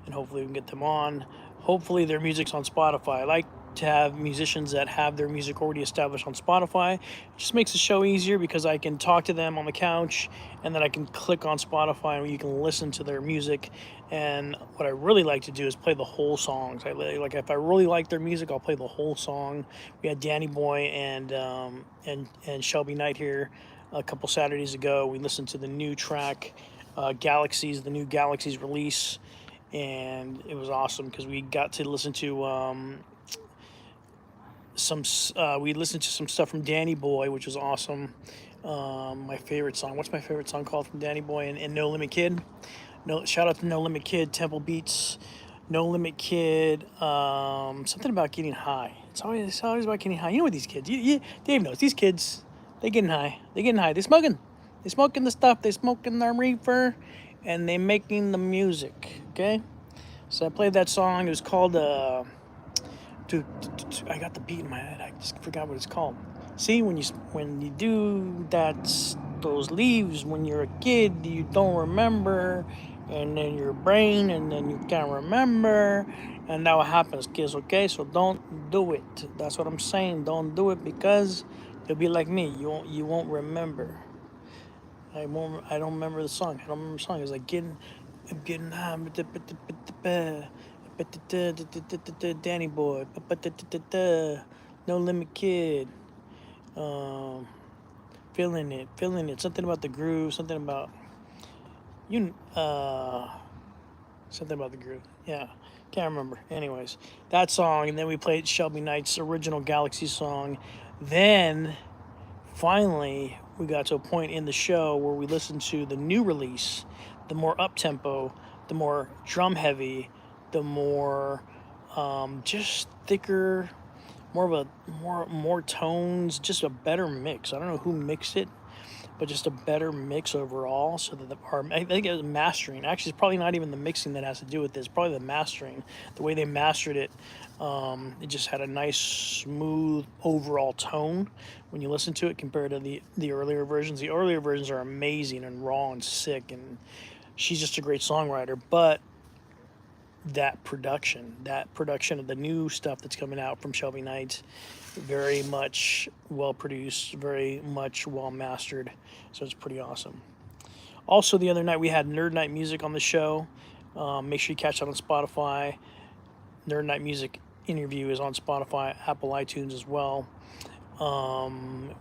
and hopefully we can get them on. Hopefully their music's on Spotify. I like to have musicians that have their music already established on Spotify. It just makes the show easier because I can talk to them on the couch, and then I can click on Spotify and you can listen to their music. And what I really like to do is play the whole songs. Like if I really like their music, I'll play the whole song. We had Danny Boy and Shelby Knight here a couple Saturdays ago. We listened to the new track, Galaxies, the new Galaxies release, and it was awesome because we got to listen to we listened to some stuff from Danny Boy, which was awesome. My favorite song. What's my favorite song called from Danny Boy and No Limit Kid? Shout out to No Limit Kid, Temple Beats. No Limit Kid, something about getting high. It's always about getting high. You know what these kids, Dave knows, these kids, they getting high. They getting high. They smoking. They smoking the stuff. They smoking their reefer, and they making the music, okay? So I played that song. It was called, I got the beat in my head. I just forgot what it's called. See, when you do that, those leaves when you're a kid, you don't remember, and then your brain, and then you can't remember, and that what happens, kids. Okay, so don't do it. That's what I'm saying. Don't do it because you'll be like me. You won't remember. I don't remember the song. I don't remember the song. It's like I'm getting high. Danny Boy. No Limit Kid. Um, feeling it. Something about the groove. You. Something about the groove. Yeah, can't remember. Anyways, that song, and then we played Shelby Knight's original Galaxy song. Then finally, we got to a point in the show where we listened to the new release, the more up tempo, the more drum heavy, the more just thicker, more of a more tones, just a better mix. I don't know who mixed it, but just a better mix overall. So that I think it was mastering. Actually, it's probably not even the mixing that has to do with this. Probably the mastering, the way they mastered it. It just had a nice, smooth overall tone when you listen to it compared to the earlier versions. The earlier versions are amazing and raw and sick, and she's just a great songwriter. But that production of the new stuff that's coming out from Shelby Knight, very much well produced, very much well mastered. So it's pretty awesome. Also, the other night we had Nerd Night Music on the show. Make sure you catch that on Spotify. Nerd Night Music interview is on Spotify, Apple iTunes as well.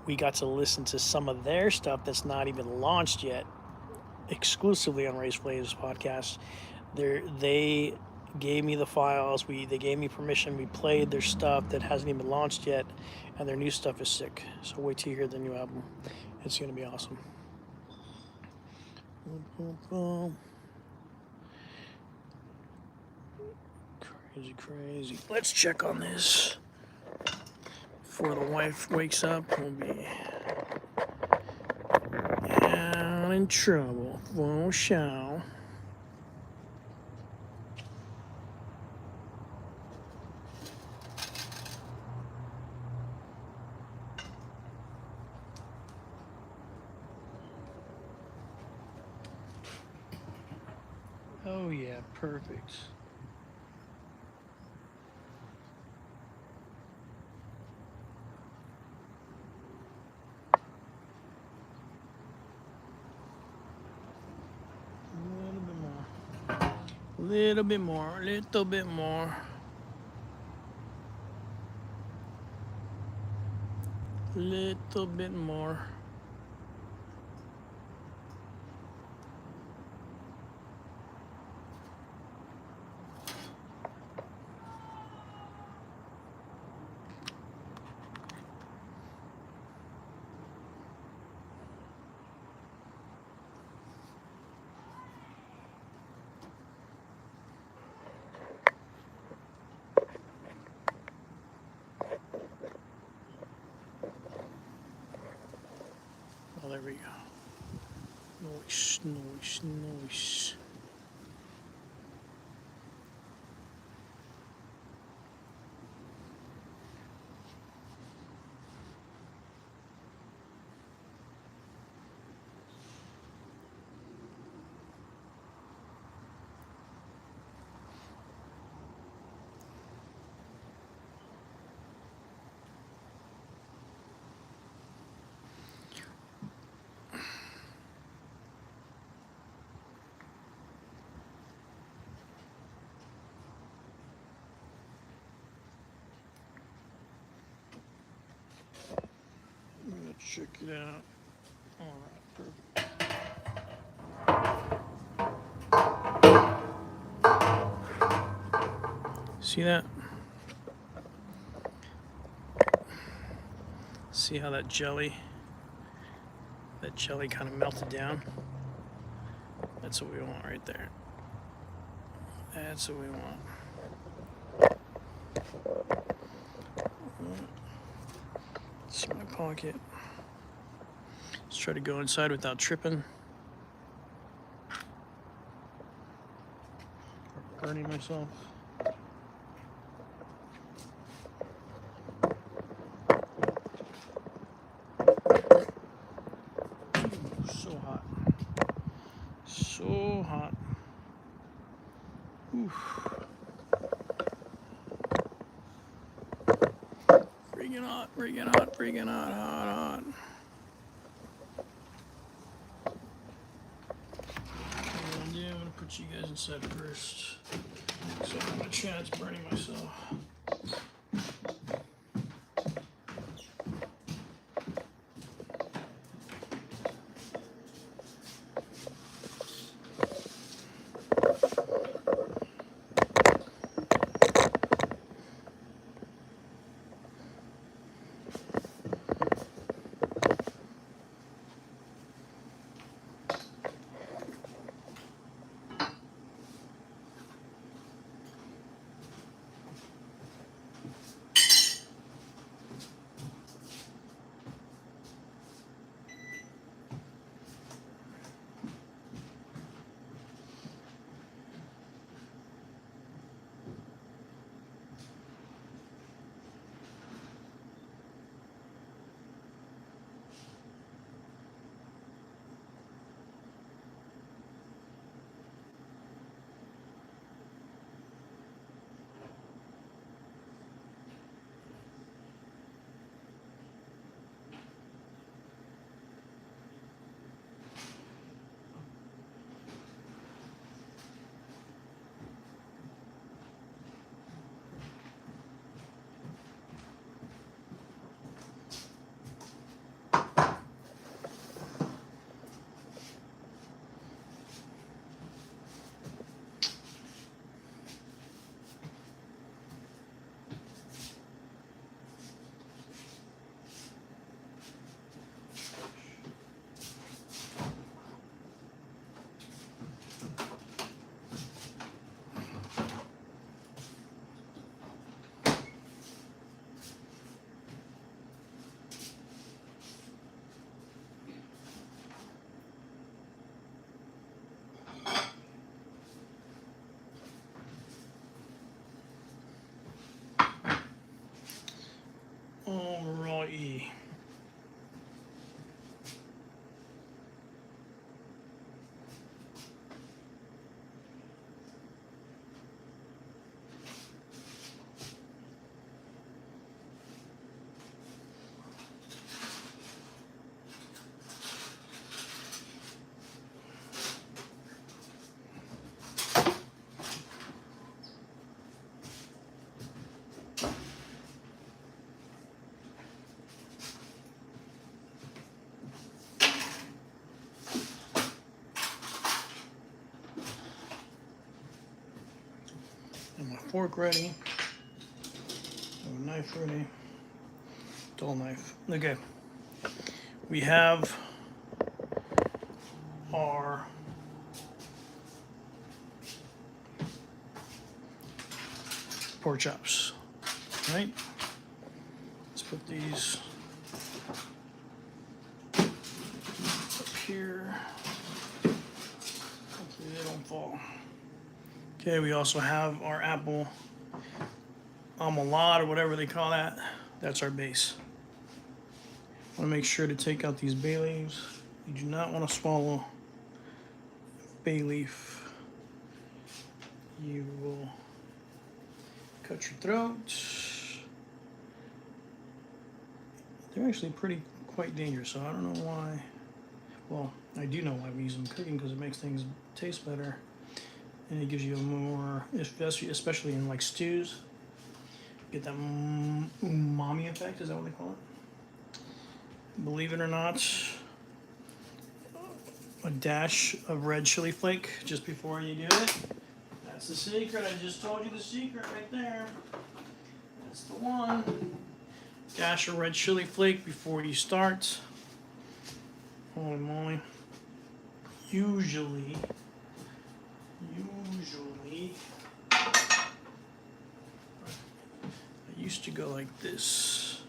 We got to listen to some of their stuff that's not even launched yet, exclusively on Race Flavors podcast. They gave me the files. They gave me permission. We played their stuff that hasn't even launched yet, and their new stuff is sick. So wait till you hear the new album. It's gonna be awesome. Crazy. Let's check on this before the wife wakes up. We'll be out in trouble for sure. Oh yeah, perfect. Little bit more, little bit more. Little bit more. Oh, there we go. Noise. Let's check it out. All right, perfect. See that? See how that jelly kind of melted down? That's what we want right there. That's what we want. It's in my pocket. Let's try to go inside without tripping. Or burning myself. Ooh, so hot. So hot. Oof. Freaking hot, freaking hot, freaking hot, hot, hot. And yeah, I'm gonna put you guys inside first. So I have a chance burning myself. Alrighty. And my fork ready. And my knife ready. Dull knife. Okay. We have our pork chops. Right? Let's put these up here. Hopefully they don't fall. Okay, we also have our apple omelette or whatever they call that. That's our base. I want to make sure to take out these bay leaves. You do not want to swallow bay leaf. You will cut your throat. They're actually quite dangerous, so I don't know why. Well, I do know why we use them cooking, because it makes things taste better. And it gives you a more, especially in like stews, get that umami effect. Is that what they call it? Believe it or not, a dash of red chili flake just before you do it. That's the secret. I just told you the secret right there. That's the one. Dash of red chili flake before you start. Holy moly. Usually used to go like this.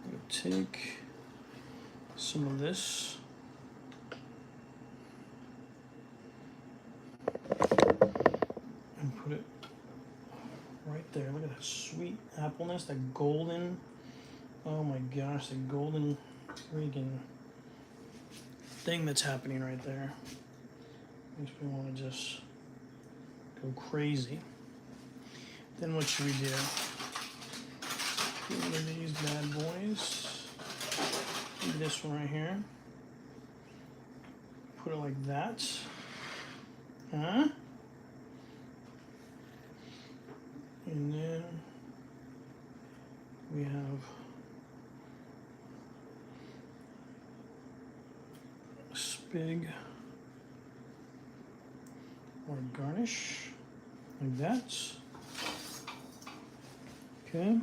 I'm gonna take some of this. And put it right there. Look at that sweet appleness, that golden, oh my gosh, the golden freaking thing that's happening right there. Makes me want to just go crazy. Then what should we do? One of these bad boys. This one right here. Put it like that. Huh? And then we have a spig or garnish like that. Okay.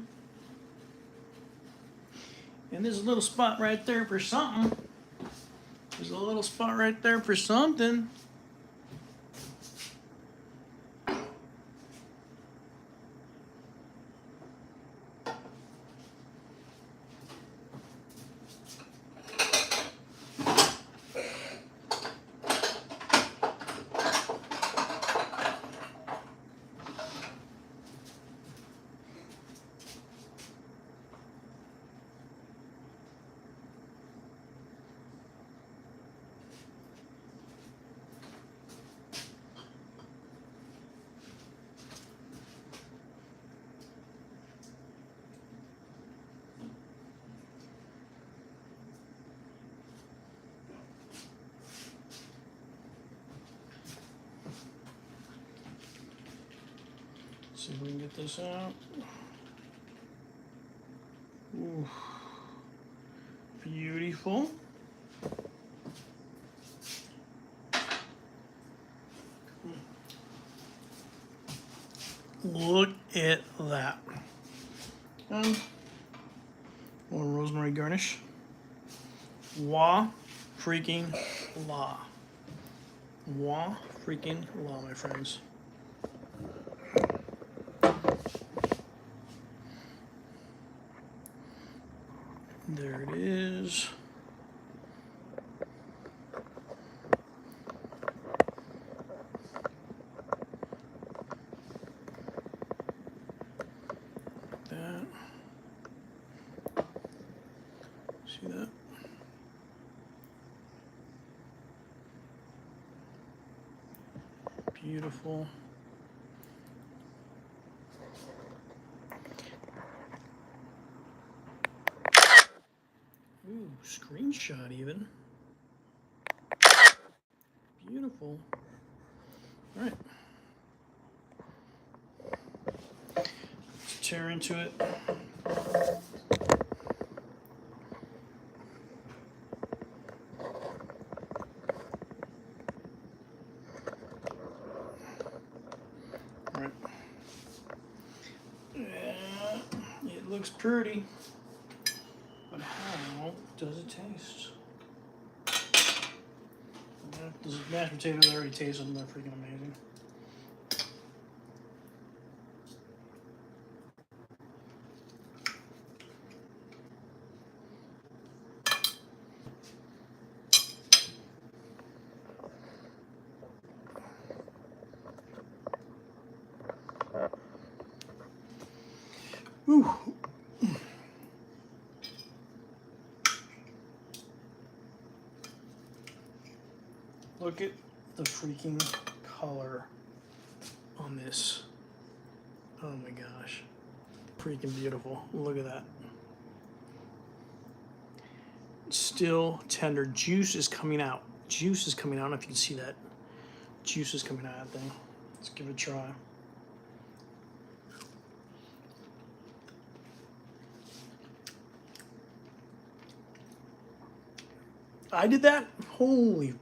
And there's a little spot right there for something. There's a little spot right there for something. See if we can get this out. Ooh, beautiful. Look at that. More rosemary garnish. Wah freaking la. Wah freaking la, my friends. There it is. Like that. See that? Beautiful. Ooh, screenshot even. Beautiful. All right. Let's tear into it. All right. Yeah, it looks pretty. But how does it taste? Those mashed potatoes already taste them. They're freaking amazing. Whew. Look at the freaking color on this. Oh my gosh. Freaking beautiful. Look at that. Still tender. Juice is coming out. Juice is coming out. I don't know if you can see that. Juice is coming out of that thing. Let's give it a try. I did that? Holy.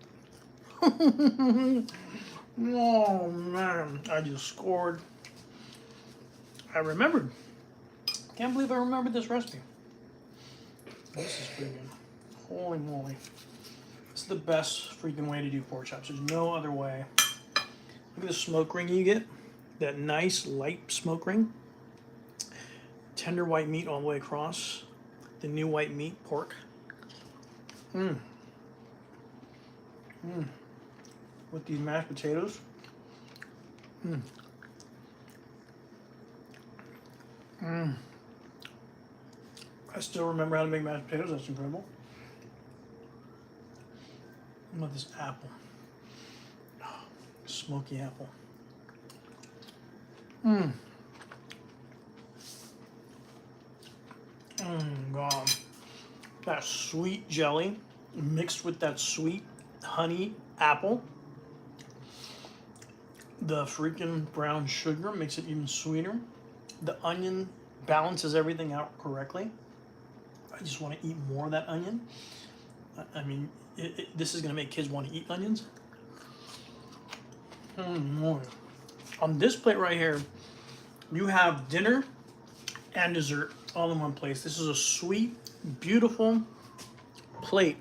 Oh man, I just scored. I remembered. Can't believe I remembered this recipe. This is freaking, holy moly. It's the best freaking way to do pork chops. There's no other way. Look at the smoke ring you get. That nice light smoke ring. tender white meat all the way across. The new white meat, pork. With these mashed potatoes. I still remember how to make mashed potatoes. That's incredible. What about this apple? Oh, smoky apple. God. That sweet jelly mixed with that sweet honey apple. The freaking brown sugar makes it even sweeter. The onion balances everything out correctly. I just want to eat more of that onion. I mean, this is going to make kids want to eat onions. On this plate right here, you have dinner and dessert all in one place. This is a sweet, beautiful plate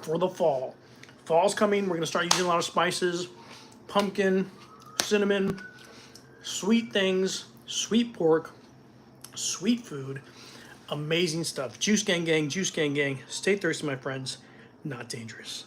for the fall. Fall's coming. We're going to start using a lot of spices, pumpkin, cinnamon, sweet things, sweet pork, sweet food. Amazing stuff. Juice gang gang, juice gang gang. Stay thirsty, my friends. Not dangerous.